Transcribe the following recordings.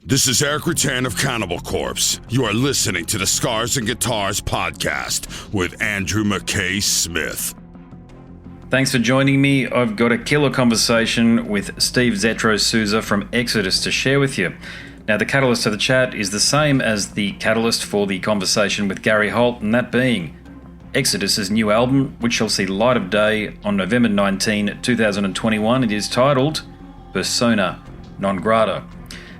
This is Eric Rattan of Cannibal Corpse. You are listening to the Scars and Guitars podcast with Andrew McKay Smith. Thanks for joining me. I've got a killer conversation with Steve Zetro Souza from Exodus to share with you. Now, the catalyst to the chat is the same as the catalyst for the conversation with Gary Holt, and that being Exodus's new album, which shall see light of day on November 19, 2021. It is titled Persona Non Grata.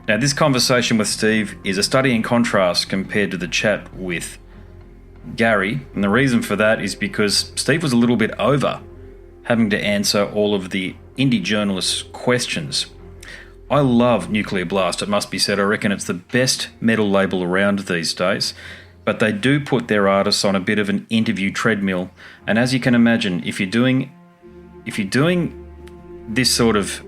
Now, this conversation with Steve is a study in contrast compared to the chat with Gary, and the reason for that is because Steve was a little bit over having to answer all of the indie journalists' questions. I love Nuclear Blast, it must be said. I reckon it's the best metal label around these days, but they do put their artists on a bit of an interview treadmill, and as you can imagine, if you're doing this sort of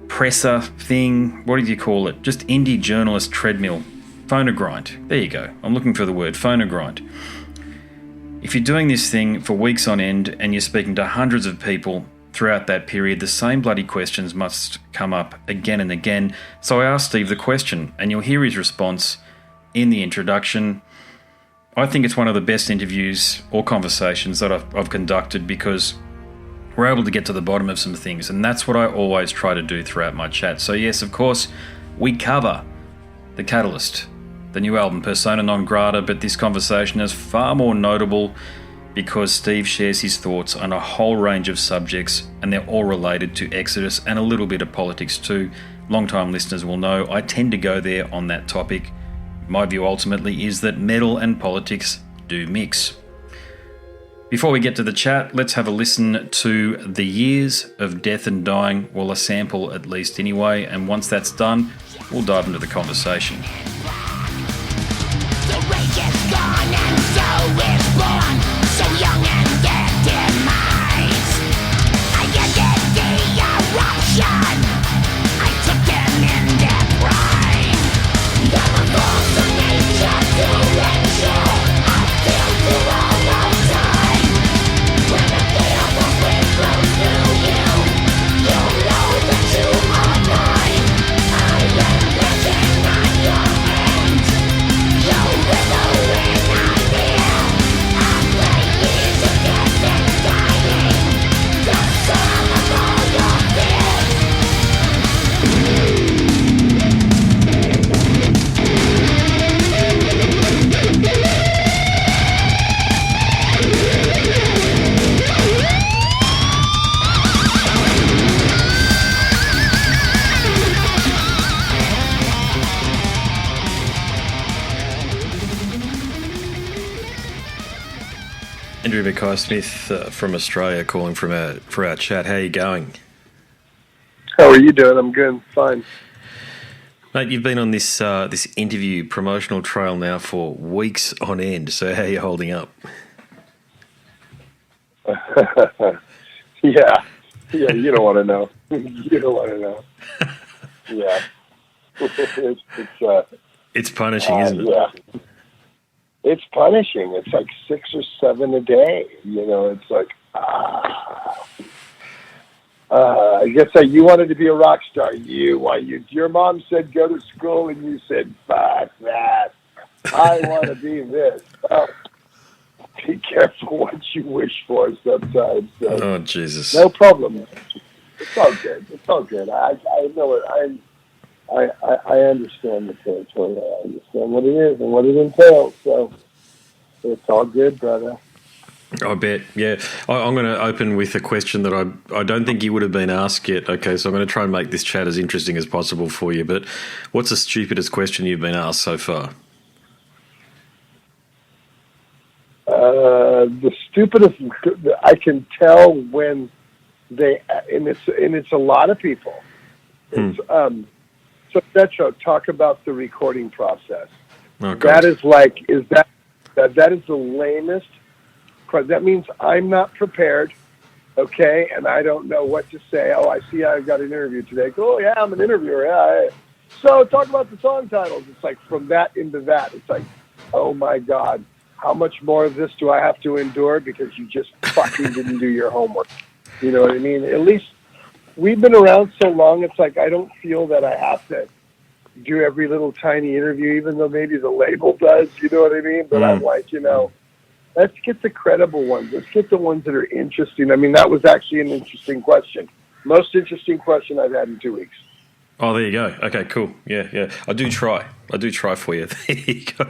presser thing, what do you call it? Just indie journalist treadmill. Phonogrind. There you go. I'm looking for the word. Phonogrind. If you're doing this thing for weeks on end and you're speaking to hundreds of people throughout that period, the same bloody questions must come up again and again. So I asked Steve the question, and you'll hear his response in the introduction. I think it's one of the best interviews or conversations that I've conducted because we're able to get to the bottom of some things, and that's what I always try to do throughout my chat. So yes, of course, we cover the catalyst, the new album Persona Non Grata, but this conversation is far more notable because Steve shares his thoughts on a whole range of subjects, and they're all related to Exodus and a little bit of politics too. Long-time listeners will know I tend to go there on that topic. My view ultimately is that metal and politics do mix. Before we get to the chat, let's have a listen to The Years of Death and Dying, well, a sample at least anyway, and once that's done, we'll dive into the conversation. The rage is gone and so is born, so young and dead demise. I ended the eruption, I took them in their prime. Never falls to nature to ensure I feel through all of time. When the veil will break close to you, you'll know that you are mine. I am pressing on your hand. You'll wither when I'm here. I'm the years of death and dying, the sum of all your fears. Andrew McKay Smith from Australia calling for our chat. How are you going? How are you doing? I'm good. Fine. Mate, you've been on this interview promotional trail now for weeks on end, so how are you holding up? Yeah, you don't want to know. You don't want to know. Yeah. It's punishing, isn't it? Yeah. It's punishing. It's like 6 or 7 a day. You know, it's like, I guess you wanted to be a rock star. Your mom said go to school, and you said, fuck that. I want to be this. Oh, be careful what you wish for sometimes. So. Oh, Jesus. No problem. It's all good. It's all good. I know it. I understand the territory. I understand what it is and what it entails. So it's all good, brother. I bet, yeah. I'm going to open with a question that I don't think you would have been asked yet. Okay, so I'm going to try and make this chat as interesting as possible for you. But what's the stupidest question you've been asked so far? The stupidest, I can tell when they, and it's a lot of people. It's, so Zetro, talk about the recording process. Oh, God. That is like, that is the lamest. That means I'm not prepared, okay, and I don't know what to say. Oh, I see I've got an interview today. Oh, yeah, I'm an interviewer. Yeah. So talk about the song titles. It's like from that into that. It's like, oh, my God, how much more of this do I have to endure because you just fucking didn't do your homework? You know what I mean? At least we've been around so long, it's like I don't feel that I have to do every little tiny interview, even though maybe the label does, you know what I mean? But I'm like, let's get the credible ones. Let's get the ones that are interesting. I mean, that was actually an interesting question. Most interesting question I've had in 2 weeks. Oh, there you go. Okay, cool. Yeah. I do try for you. There you go.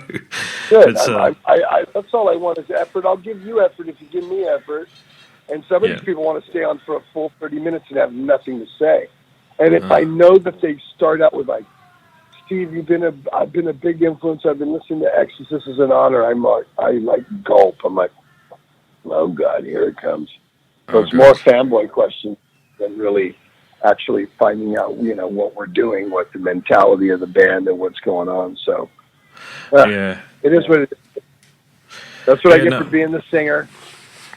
Good. That's all I want is effort. I'll give you effort if you give me effort. And some of these people want to stay on for a full 30 minutes and have nothing to say. And if I know that they start out with like, Steve, I've been a big influence. I've been listening to X. This is an honor. I gulp. I'm like, oh God, here it comes. So it's more fanboy questions than really actually finding out, what we're doing, what the mentality of the band and what's going on. So, it is what it is. That's what I get for being the singer.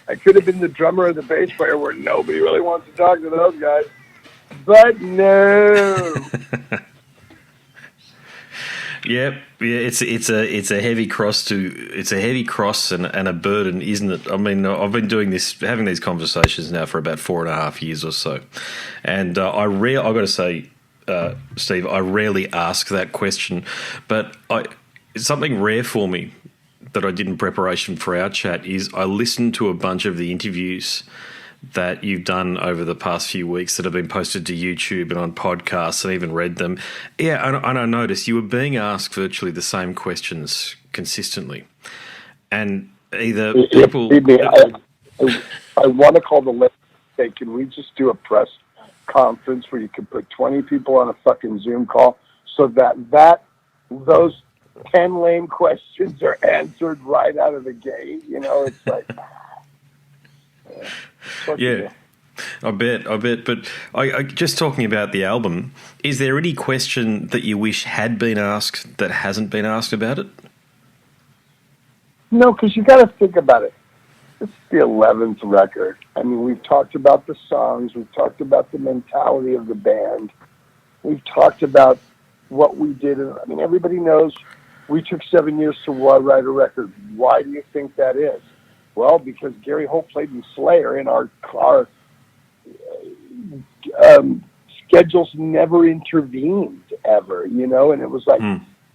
I could have been the drummer or the bass player where nobody really wants to talk to those guys. But no. Yeah, it's a heavy cross and a burden, isn't it? I mean, I've been having these conversations now for about 4.5 years or so, and I've got to say, Steve, I rarely ask that question, but it's something rare for me that I did in preparation for our chat is I listened to a bunch of the interviews that you've done over the past few weeks that have been posted to YouTube and on podcasts and even read them. Yeah, and I noticed you were being asked virtually the same questions consistently. And either people... I want to call the list. Hey, can we just do a press conference where you can put 20 people on a fucking Zoom call so that those 10 lame questions are answered right out of the gate? It's like... Yeah, I bet. But I just talking about the album, is there any question that you wish had been asked that hasn't been asked about it? No, because you got to think about it. This is the 11th record. I mean, we've talked about the songs. We've talked about the mentality of the band. We've talked about what we did. I mean, everybody knows we took 7 years to write a record. Why do you think that is? Well, because Gary Holt played in Slayer, and our schedules never intervened ever, and it was like,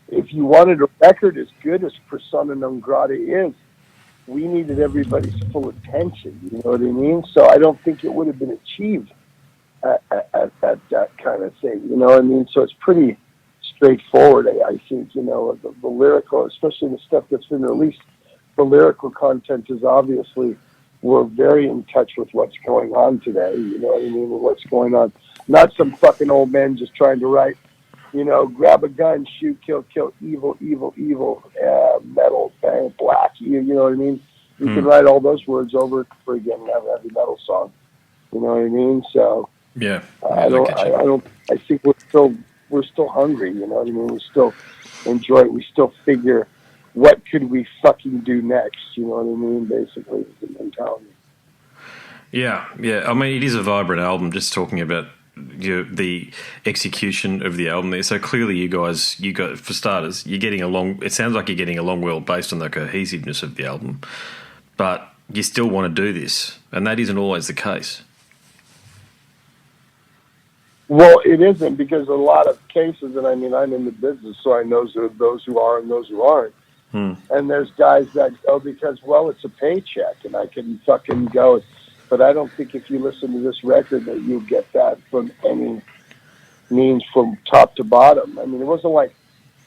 if you wanted a record as good as Persona Non Grata is, we needed everybody's full attention, you know what I mean? So I don't think it would have been achieved at that kind of thing, you know what I mean? So it's pretty straightforward, I think, the lyrical, especially the stuff that's been released. The lyrical content is obviously, we're very in touch with what's going on today, you know what I mean, with what's going on. Not some fucking old men just trying to write, grab a gun, shoot, kill, evil, metal, bang, black, you know what I mean? You can write all those words over and over again and have a heavy metal song, you know what I mean? So, I think we're still hungry, you know what I mean? We still enjoy it. We still figure, what could we fucking do next? You know what I mean? Basically, is the mentality. Yeah. I mean, it is a vibrant album. Just talking about the execution of the album there. So clearly, you guys, for starters, you're getting along. It sounds like you're getting along well based on the cohesiveness of the album, but you still want to do this, and that isn't always the case. Well, it isn't, because a lot of cases, and I mean, I'm in the business, so I know those who are and those who aren't. And there's guys that go because, well, it's a paycheck and I can fucking go. But I don't think if you listen to this record that you get that from any means from top to bottom. I mean, it wasn't like,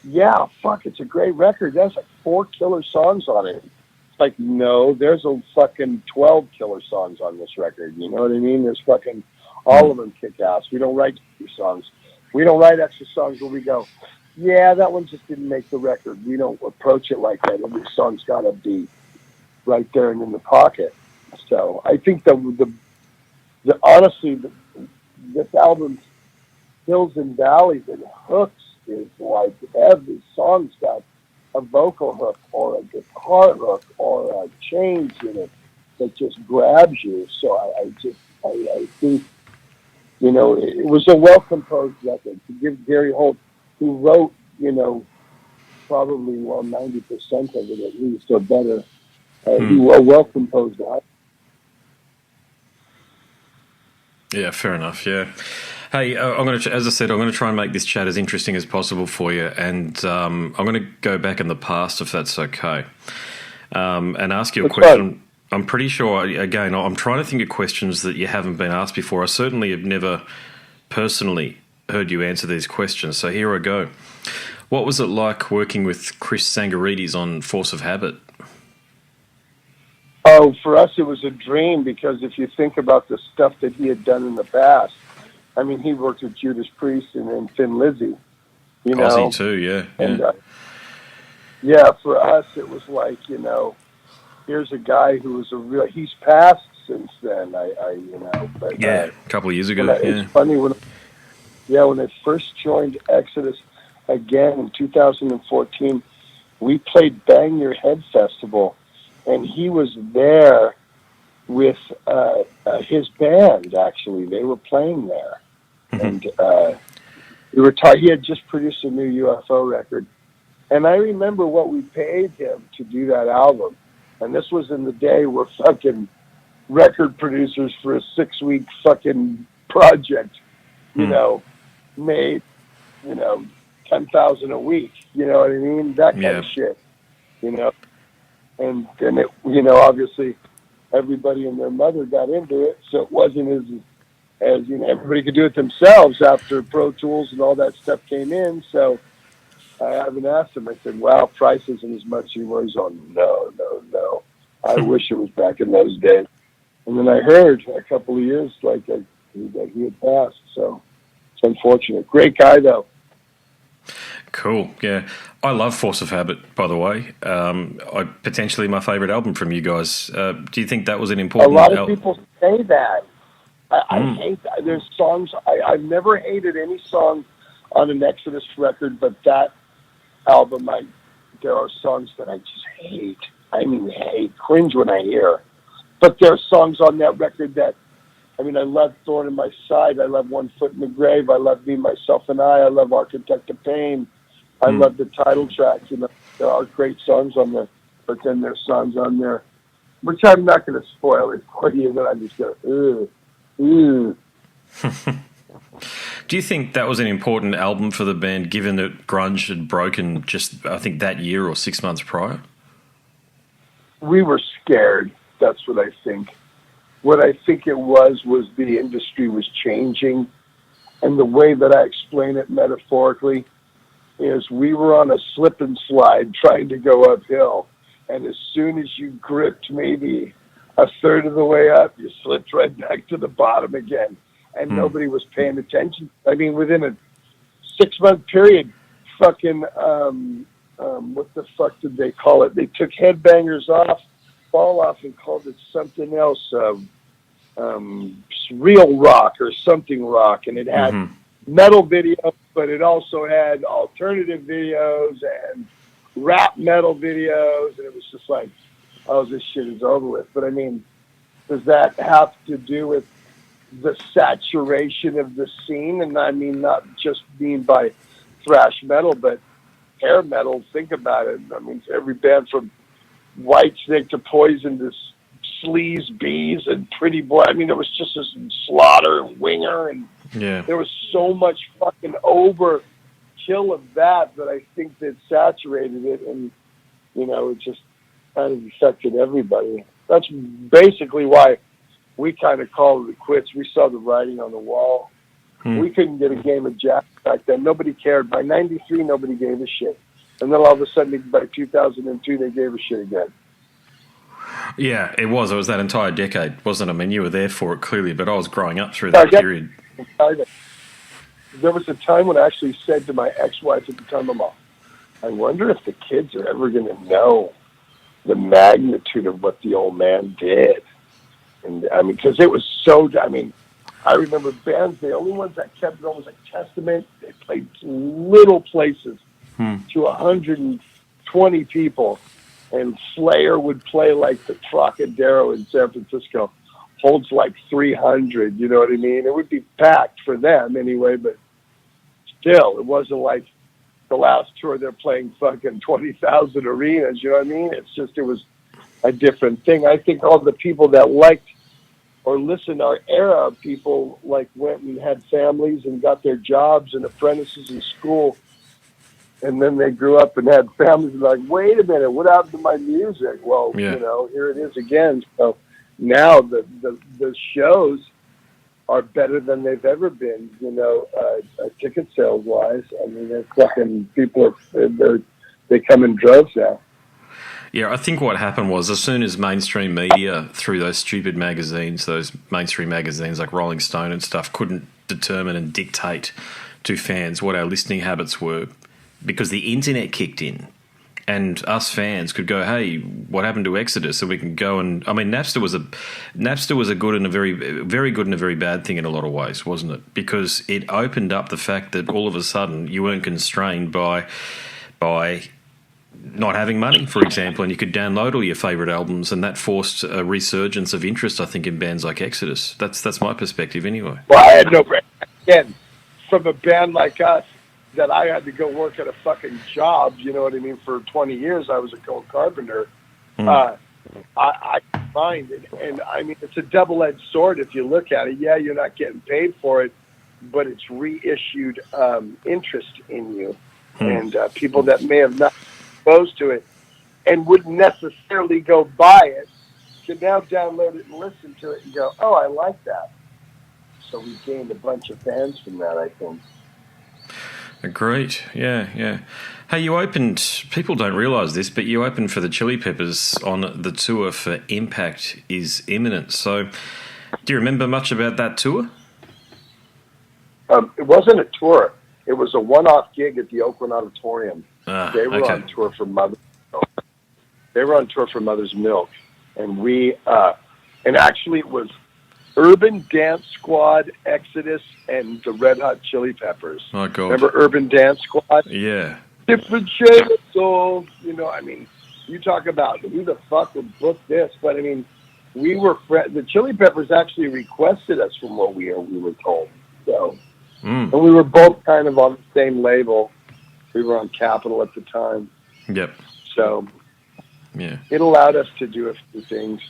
yeah, fuck, it's a great record. There's like 4 killer songs on it. It's like, no, there's a fucking 12 killer songs on this record. You know what I mean? There's fucking, all of them kick ass. We don't write songs. We don't write extra songs where we go, yeah, that one just didn't make the record. We don't approach it like that. Every song's got to be right there and in the pocket. So I think honestly, this album's hills and valleys and hooks is like every song's got a vocal hook or a guitar hook or a change in it that just grabs you. So I think, it was a well-composed record. To give Gary Holt, who wrote, probably 90% of it at least, or better, a well-composed album. Yeah, fair enough, yeah. Hey, as I said, I'm going to try and make this chat as interesting as possible for you, and I'm going to go back in the past, if that's okay, and ask you a question. Fine. I'm pretty sure, again, I'm trying to think of questions that you haven't been asked before. I certainly have never personally heard you answer these questions, so here I go. What was it like working with Chris Sangarides on Force of Habit? Oh, for us, it was a dream because if you think about the stuff that he had done in the past, I mean, he worked with Judas Priest and Thin Lizzy, you know. Aussie too, yeah. And, yeah, for us, it was like, here's a guy who was he's passed since then, but, a couple of years ago, It's funny when I first joined Exodus again in 2014, we played Bang Your Head Festival, and he was there with his band, actually. They were playing there. And he had just produced a new UFO record. And I remember what we paid him to do that album. And this was in the day where fucking record producers for a 6-week fucking project, made, $10,000 a week. You know what I mean? That kind of shit, And then it, obviously everybody and their mother got into it. So it wasn't as everybody could do it themselves after Pro Tools and all that stuff came in. So I haven't asked him. I said, "Wow, price isn't as much anymore." He's on, no. I wish it was back in those days. And then I heard a couple of years that he had passed. So it's unfortunate. Great guy, though. Cool, yeah. I love Force of Habit, by the way. Potentially my favourite album from you guys. Do you think that was an important... A lot of people say that. I hate that. There's songs... I've never hated any song on an Exodus record, but that album, there are songs that I just hate. I mean, cringe when I hear. But there are songs on that record that... I love Thorn in My Side. I love One Foot in the Grave. I love Me, Myself, and I love Architect of Pain. I love the title track. There are great songs on there, but then there's songs on there, which I'm not going to spoil it for you, but I'm just going, ooh. Do you think that was an important album for the band, given that grunge had broken just, I think, that year or 6 months prior? We were scared. That's what I think. What I think it was the industry was changing, and the way that I explain it metaphorically is we were on a slip and slide trying to go uphill, and as soon as you gripped maybe a third of the way up, you slipped right back to the bottom again, and nobody was paying attention. Within a 6-month period, fucking what the fuck did they call it? They took Headbangers Fall Off and called it something else, Real Rock or something rock, and it had metal videos, but it also had alternative videos and rap metal videos, and it was just like, oh, this shit is over with. But does that have to do with the saturation of the scene? And not just by thrash metal, but hair metal. Think about it. Every band from Whitesnake to Poison to Sleaze Bees and Pretty Boy. There was just this Slaughter and Winger, and there was so much fucking overkill of that I think that saturated it, and it just kind of affected everybody. That's basically why we kind of called it quits. We saw the writing on the wall. We couldn't get a game of jack back then. Nobody cared. By '93, nobody gave a shit, and then all of a sudden, by 2002, they gave a shit again. Yeah, it was. It was that entire decade, wasn't it? You were there for it, clearly, but I was growing up through that period. There was a time when I actually said to my ex-wife at the time, I wonder if the kids are ever going to know the magnitude of what the old man did. And, because it was so... I remember bands, the only ones that kept going was like Testament. They played little places to 120 people. And Slayer would play like the Trocadero in San Francisco, holds like 300, you know what I mean? It would be packed for them anyway, but still, it wasn't like the last tour they're playing fucking 20,000 arenas, you know what I mean? It was a different thing. I think all the people that liked or listen, our era, people like went and had families and got their jobs and apprentices in school. And then they grew up and had families and like, wait a minute, what happened to my music? Well, Yeah. Here it is again. So now the shows are better than they've ever been, ticket sales wise. I mean, they're fucking people they come in droves now. Yeah, I think what happened was as soon as mainstream media, through those stupid magazines, those mainstream magazines like Rolling Stone and stuff, couldn't determine and dictate to fans what our listening habits were, because the internet kicked in and us fans could go, hey, what happened to Exodus? So we can go and, I mean, Napster was a good and a very, very good and a very bad thing in a lot of ways, wasn't it? Because it opened up the fact that all of a sudden you weren't constrained by not having money, for example, and you could download all your favourite albums, and that forced a resurgence of interest, I think, in bands like Exodus. That's my perspective anyway. Well, I had no, again, from a band like us, that I had to go work at a fucking job, you know what I mean? For 20 years, I was a coal carpenter. I find it, and I mean, it's a double-edged sword if you look at it. Yeah, you're not getting paid for it, but it's reissued interest in you. And people that may have not been exposed to it and wouldn't necessarily go buy it can now download it and listen to it and go, oh, I like that. So we gained a bunch of fans from that, I think. Great, yeah. Hey, you opened, people don't realise this, but you opened for the Chili Peppers on the tour for Impact is Imminent. So do you remember much about that tour? It wasn't a tour. It was a one-off gig at the Oakland Auditorium. They were on tour for Mother's Milk. And and actually it was Urban Dance Squad, Exodus, and the Red Hot Chili Peppers. Oh, God. Remember Urban Dance Squad? Yeah. Different shade of soul. I mean, you talk about who the fuck would book this, but I mean, the Chili Peppers actually requested us from what we were told. So, and we were both kind of on the same label. We were on Capitol at the time. Yep. So, yeah, it allowed us to do a few things.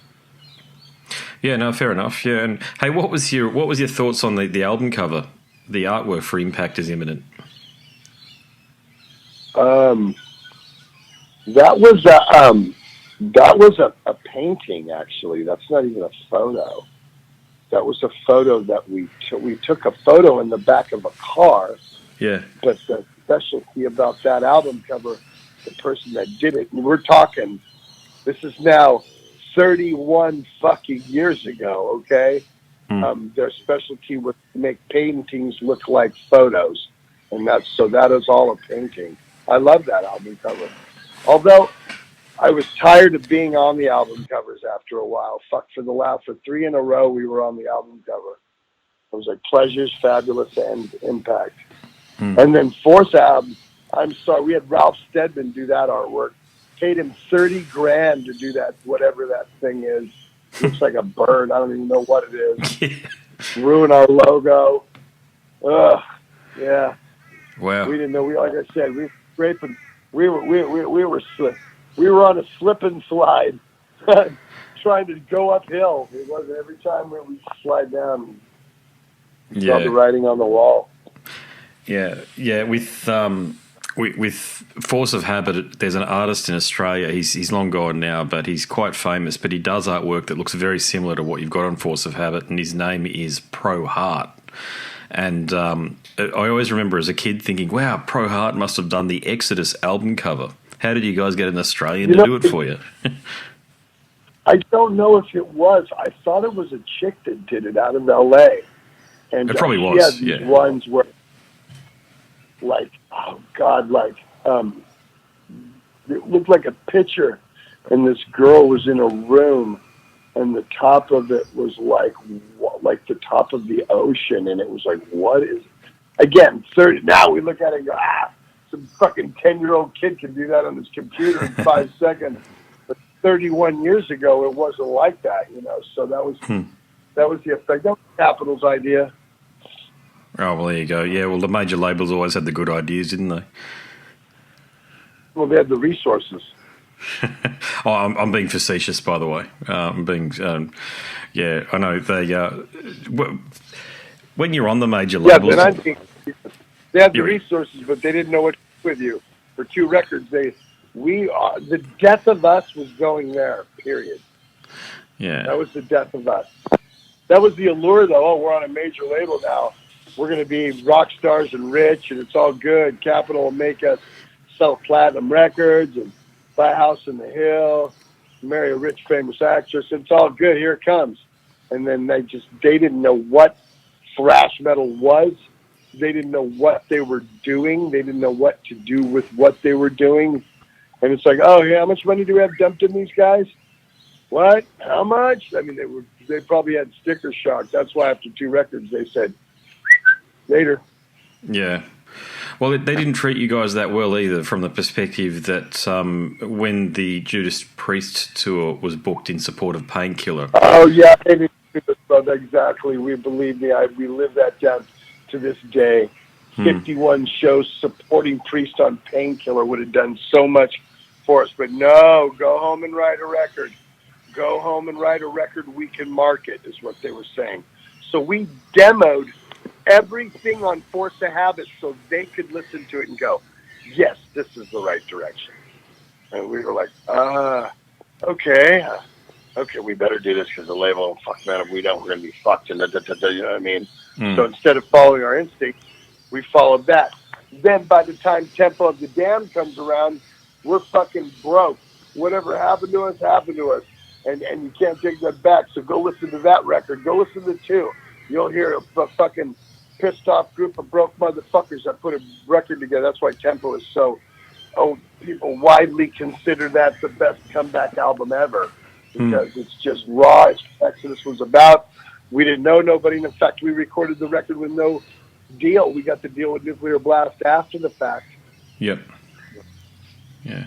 Yeah, no, fair enough. Yeah, and hey, what was your thoughts on the album cover, the artwork for Impact is Imminent? That was a painting, actually. That's not even a photo. That was a photo that we took a photo in the back of a car. Yeah. But the specialty about that album cover, the person that did it, and we're talking, this is now 31 fucking years ago, okay? Their specialty was to make paintings look like photos. And that is all a painting. I love that album cover. Although I was tired of being on the album covers after a while. For 3 in a row, we were on the album cover. It was like Pleasures, Fabulous, and Impact. And then fourth album, I'm sorry, we had Ralph Steadman do that artwork. Paid him $30,000 to do that, whatever that thing is. Looks like a bird. I don't even know what it is. Ruin our logo. Ugh. Yeah. Wow. We didn't know. Like I said, we were scraping. We were on a slip and slide, trying to go uphill. It wasn't every time we would slide down. Saw the writing on the wall. Yeah. With Force of Habit, there's an artist in Australia. He's long gone now, but he's quite famous. But he does artwork that looks very similar to what you've got on Force of Habit, and his name is Pro Heart. And I always remember as a kid thinking, wow, Pro Heart must have done the Exodus album cover. How did you guys get an Australian to do it for you? I don't know if it was. I thought it was a chick that did it out of L.A. And it probably was, these ones were like, oh God, it looked like a picture, and this girl was in a room, and the top of it was like the top of the ocean, and it was like, what is? Again, 30. Now we look at it and go, some fucking 10-year-old kid can do that on his computer in 5 seconds. But 31 years ago, it wasn't like that, So that was the effect. That was Capitol's idea. Oh, well, there you go. Yeah, well, the major labels always had the good ideas, didn't they? Well, they had the resources. Oh, I'm being facetious, by the way. I'm being, yeah, I know they. When you're on the major labels, and I think they had the You're- resources, but they didn't know what to do with you. For 2 records, the death of us was going there. Period. yeah, That was the death of us. That was the allure, though. Oh, we're on a major label now. We're going to be rock stars and rich, and it's all good. Capitol will make us sell platinum records and buy a house in the hill, marry a rich, famous actress. It's all good. Here it comes. And then they didn't know what thrash metal was. They didn't know what they were doing. They didn't know what to do with what they were doing. And it's like, oh, yeah, how much money do we have dumped in these guys? What? How much? I mean, they probably had sticker shock. That's why after 2 records they said, later. yeah. Well, they didn't treat you guys that well either, from the perspective that when the Judas Priest tour was booked in support of Painkiller. Oh, yeah, they didn't do this, brother. Exactly. Believe me, we live that down to this day. 51 shows supporting Priest on Painkiller would have done so much for us. But no, go home and write a record. Go home and write a record we can market, is what they were saying. So we demoed everything on Force of Habit so they could listen to it and go, yes, this is the right direction. And we were like, okay, we better do this because the label, fuck man, if we don't, we're going to be fucked. And you know what I mean? So instead of following our instinct, we followed that. Then by the time Tempo of the Damned comes around, we're fucking broke. Whatever happened to us, happened to us. And you can't take that back. So go listen to that record. Go listen to 2. You'll hear a fucking pissed off group of broke motherfuckers that put a record together. That's why Tempo is so, people widely consider that the best comeback album ever. Because it's just raw. It's what Exodus was about. We didn't know nobody. In fact, we recorded the record with no deal. We got to deal with Nuclear Blast after the fact. Yep. Yeah.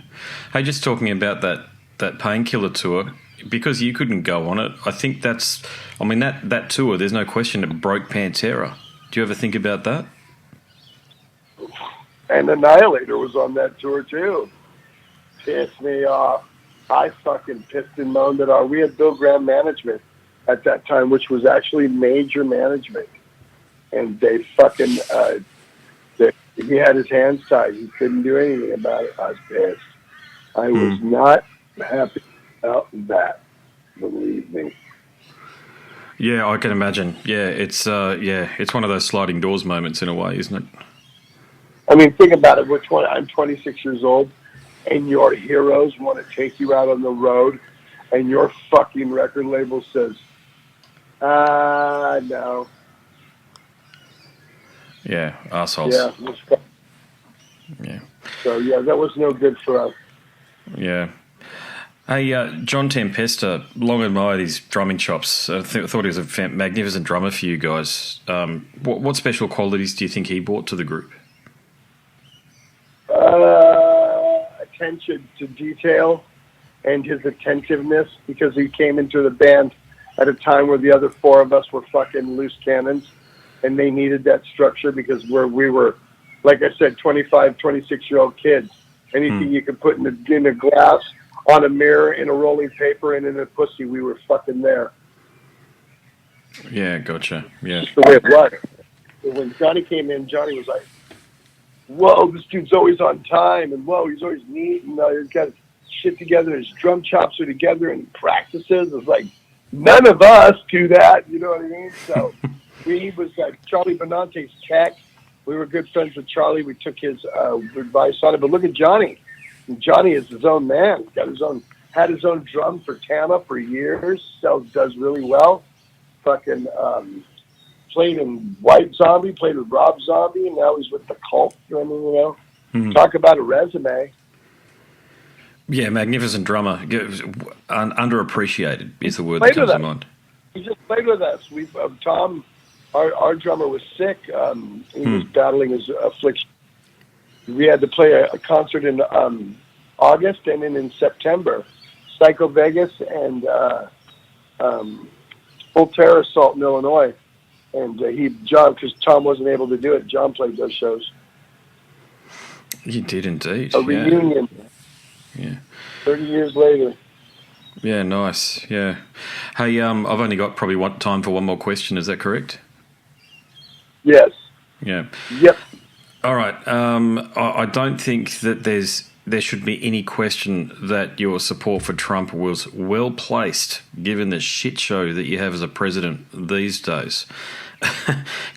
Hey, just talking about that Painkiller tour, because you couldn't go on it, I think that tour, there's no question it broke Pantera. Do you ever think about that? And Annihilator was on that tour too. Pissed me off. I fucking pissed and moaned at we had Bill Graham management at that time, which was actually major management. And they fucking, he had his hands tied. He couldn't do anything about it. I was pissed. I was not happy about that. Believe me. Yeah, I can imagine. Yeah, it's one of those sliding doors moments in a way, isn't it? I mean, think about it. I'm 26 years old, and your heroes want to take you out on the road, and your fucking record label says, no. Yeah, assholes. Yeah. Yeah. So, yeah, that was no good for us. Yeah. Hey, John Tempesta, long admired his drumming chops. I thought he was a magnificent drummer for you guys. What special qualities do you think he brought to the group? Attention to detail and his attentiveness, because he came into the band at a time where the other 4 of us were fucking loose cannons, and they needed that structure because we were, like I said, 25, 26-year-old kids. Anything you could put in a glass, on a mirror, in a rolling paper, and in a pussy, we were fucking there. Yeah, gotcha. Yeah. That's the way it was. When Johnny came in, Johnny was like, whoa, this dude's always on time, and whoa, he's always neat, and he's got his shit together, his drum chops are together, and he practices. It's like, none of us do that, you know what I mean? So he was Charlie Benante's tech. We were good friends with Charlie. We took his advice on it. But look at Johnny. Johnny is his own man. Had his own drum for Tama for years. Does really well. Fucking played in White Zombie, played with Rob Zombie, and now he's with the Cult. I mean, talk about a resume. Yeah, magnificent drummer. Underappreciated is the word that comes to mind. He just played with us. Tom, our drummer, was sick. He was battling his affliction. We had to play a concert in August and then in September. Psycho Vegas and Full Terror Assault in Illinois. And John, because Tom wasn't able to do it, John played those shows. You did indeed. A reunion. Yeah. 30 years later. Yeah, nice. Yeah. Hey, I've only got probably time for one more question. Is that correct? Yes. Yeah. Yep. All right. I don't think that there should be any question that your support for Trump was well placed, given the shit show that you have as a president these days.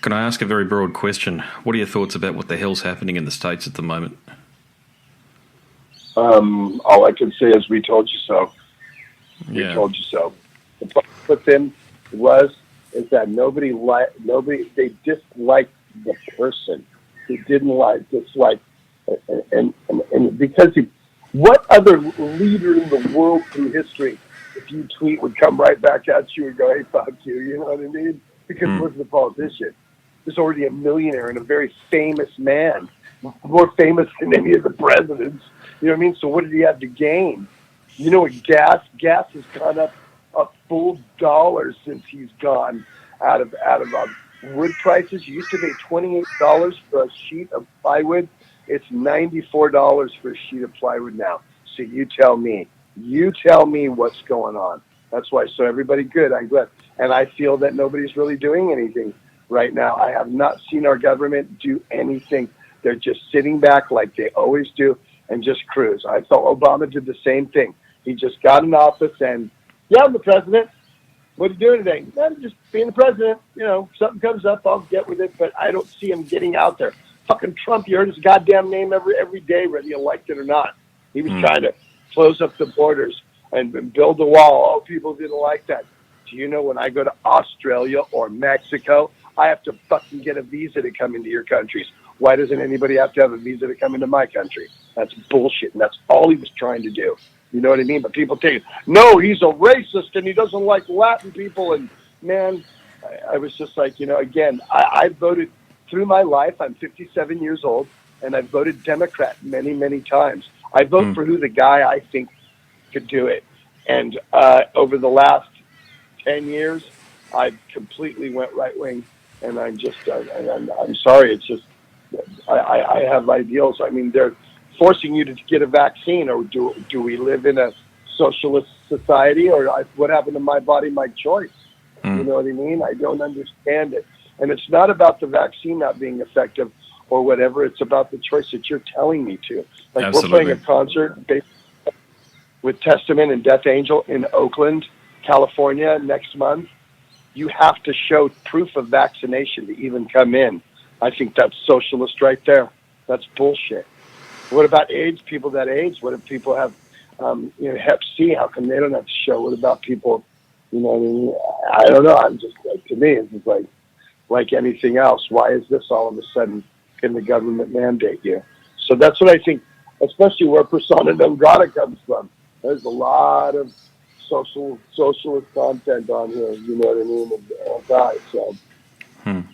Can I ask a very broad question? What are your thoughts about what the hell's happening in the States at the moment? All I can say is we told you so. We told you so. The problem with him is that they disliked the person. They didn't dislike, and because what other leader in the world through history, if you tweet, would come right back at you and go, "Hey, fuck you," you know what I mean? Because he wasn't a politician. He's already a millionaire and a very famous man, more famous than any of the presidents. You know what I mean? So what did he have to gain? You know what? Gas has gone up a full $1 since he's gone out of wood prices. You used to pay $28 for a sheet of plywood. It's $94 for a sheet of plywood now. So you tell me what's going on. That's why. So everybody good. I'm glad. And I feel that nobody's really doing anything right now. I have not seen our government do anything. They're just sitting back like they always do and just cruise. I thought Obama did the same thing. He just got in office and, yeah, I'm the president. What are you doing today? I'm just being the president. You know, something comes up, I'll get with it. But I don't see him getting out there. Fucking Trump, you heard his goddamn name every day, whether you liked it or not. He was trying to close up the borders and build a wall. Oh, people didn't like that. Do you know when I go to Australia or Mexico, I have to fucking get a visa to come into your countries? Why doesn't anybody have to have a visa to come into my country? That's bullshit, and that's all he was trying to do. You know what I mean? But people think, no, he's a racist and he doesn't like Latin people. And man, I was just like, you know, again, I voted through my life. I'm 57 years old, and I've voted Democrat many, many times. I vote for who the guy I think could do it. And over the last 10 years, I completely went right wing. And I'm just, I'm sorry. It's just, I have ideals. I mean, they're forcing you to get a vaccine, or do we live in a socialist society, or what happened to my body, my choice? You know what I mean? I don't understand it. And it's not about the vaccine not being effective or whatever. It's about the choice that you're telling me to. Like, Absolutely. We're playing a concert with Testament and Death Angel in Oakland, California next month. You have to show proof of vaccination to even come in. I think that's socialist right there. That's bullshit. What about AIDS? People that AIDS? What if people have, Hep C? How come they don't have to show? What about people? You know what I mean? I don't know. I'm just to me, it's just like anything else. Why is this all of a sudden can the government mandate you? So that's what I think, especially where persona non grata comes from. There's a lot of socialist content on here. You know what I mean? And guys, so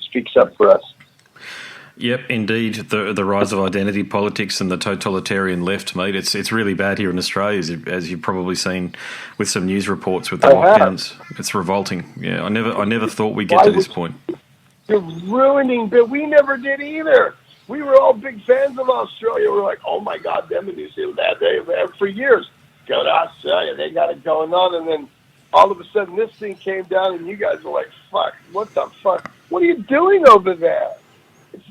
speaks up for us. Yep, indeed. The rise of identity politics and the totalitarian left, mate. It's really bad here in Australia, as you've probably seen with some news reports with the lockdowns. It's revolting. Yeah, I never thought we'd get to this point. You're ruining, but we never did either. We were all big fans of Australia. We're like, oh my God, them in New Zealand, they for years. Go to Australia, they got it going on, and then all of a sudden this thing came down, and you guys were like, fuck, what the fuck? What are you doing over there?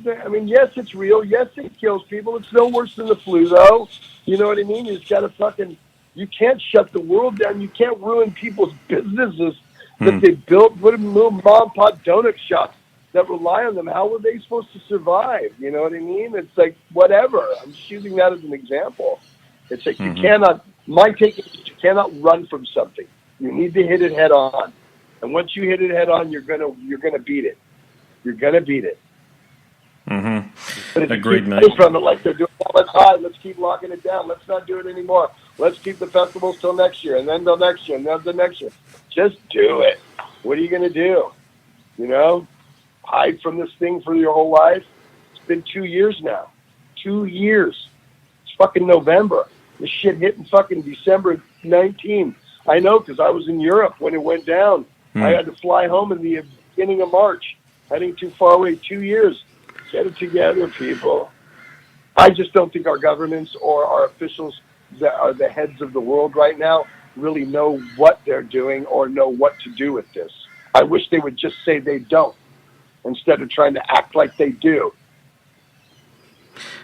Yes, it's real. Yes, it kills people. It's no worse than the flu, though. You know what I mean? You just got to you can't shut the world down. You can't ruin people's businesses that they built. What a little mom-and-pop donut shops that rely on them. How were they supposed to survive? You know what I mean? It's like, whatever. I'm just using that as an example. It's like you cannot, my take is you cannot run from something. You need to hit it head on. And once you hit it head on, you're gonna beat it. You're gonna beat it. But if Agreed, you mate. keep from it like they're doing, let's keep locking it down. Let's not do it anymore. Let's keep the festivals till next year, and then till next year, and then the next year. Just do it. What are you going to do? You know? Hide from this thing for your whole life? It's been 2 years now. 2 years. It's fucking November. This shit hit in fucking December 19. I know, because I was in Europe when it went down. I had to fly home in the beginning of March. Heading too far away. 2 years. Get it together, people. I just don't think our governments or our officials that are the heads of the world right now really know what they're doing or know what to do with this. I wish they would just say they don't instead of trying to act like they do.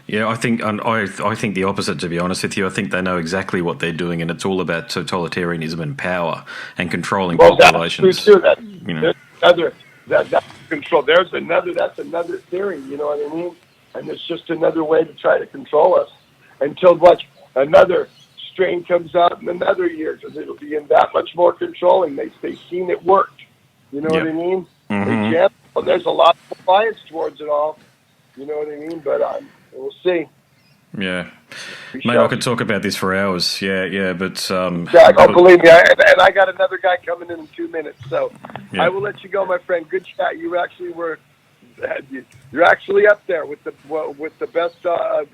Yeah, I think the opposite, to be honest with you. I think they know exactly what they're doing, and it's all about totalitarianism and power and controlling populations. That's true too. There's another that's control. That's another theory. You know what I mean? And it's just another way to try to control us until another strain comes out in another year, because it'll be in that much more controlling. They've seen it worked. You know what I mean? Mm-hmm. There's a lot of bias towards it all. You know what I mean? But we'll see. Yeah. Mate, I could talk about this for hours. Yeah, but... believe me, I got another guy coming in 2 minutes, so I will let you go, my friend. Good chat. You're actually up there with the best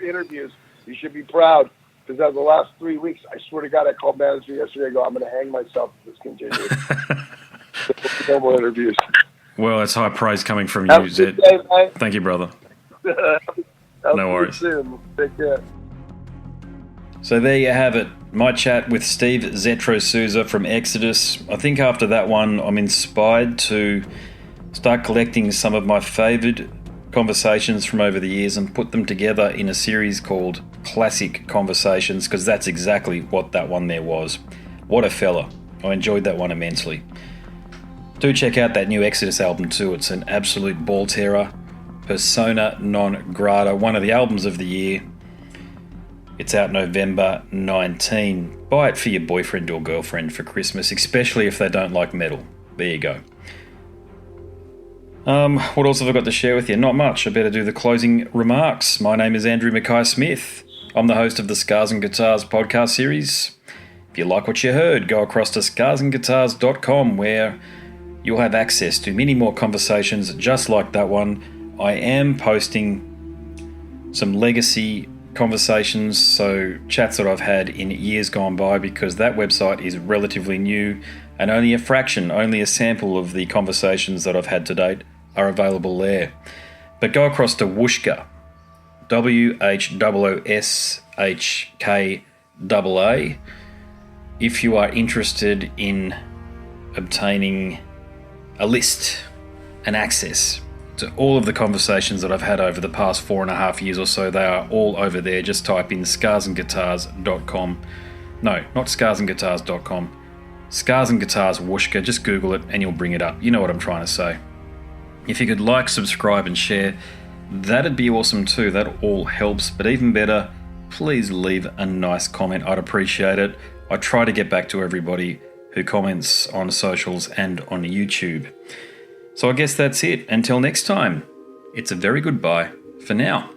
interviews. You should be proud, because over the last 3 weeks, I swear to God, I called manager yesterday. I go, I'm going to hang myself if this continues. No more interviews. Well, it's high praise coming from you, Zed. Thank you, brother. No worries. Take care. So there you have it. My chat with Steve Zetro Souza from Exodus. I think after that one, I'm inspired to start collecting some of my favoured conversations from over the years and put them together in a series called Classic Conversations, because that's exactly what that one there was. What a fella. I enjoyed that one immensely. Do check out that new Exodus album too. It's an absolute ball terror. Persona Non Grata, one of the albums of the year. It's out November 19. Buy it for your boyfriend or girlfriend for Christmas, especially if they don't like metal. There you go. What else have I got to share with you? Not much. I better do the closing remarks. My name is Andrew Mackay-Smith. I'm the host of the Scars and Guitars podcast series. If you like what you heard, go across to scarsandguitars.com, where you'll have access to many more conversations just like that one. I am posting some legacy conversations, so chats that I've had in years gone by, because that website is relatively new and only a sample of the conversations that I've had to date are available there. But go across to Whooshka, WHOOSHKAA, if you are interested in obtaining a list and access to all of the conversations that I've had over the past 4.5 years or so. They are all over there. Just type in scarsandguitars.com. No, not scarsandguitars.com. Scars and Guitars Whooshka. Just Google it and you'll bring it up. You know what I'm trying to say. If you could like, subscribe and share, that'd be awesome too. That all helps. But even better, please leave a nice comment. I'd appreciate it. I try to get back to everybody who comments on socials and on YouTube. So I guess that's it. Until next time, it's a very goodbye for now.